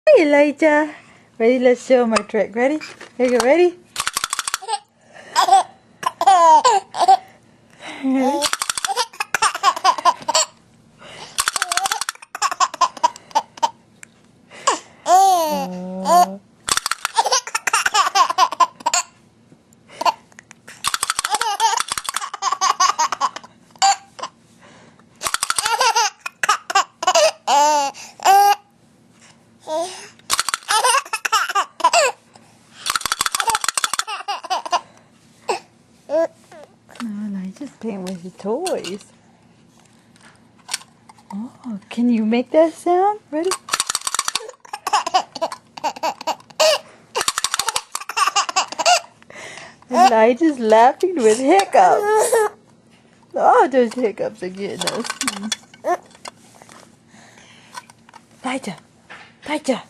Hey, Elijah. Ready? Let's show my trick. Ready? Here you go. Ready? Ready? No, Elijah's playing with his toys. Oh, can you make that sound? Ready? Elijah's laughing with hiccups. Oh, those hiccups are getting us. Elijah, Elijah.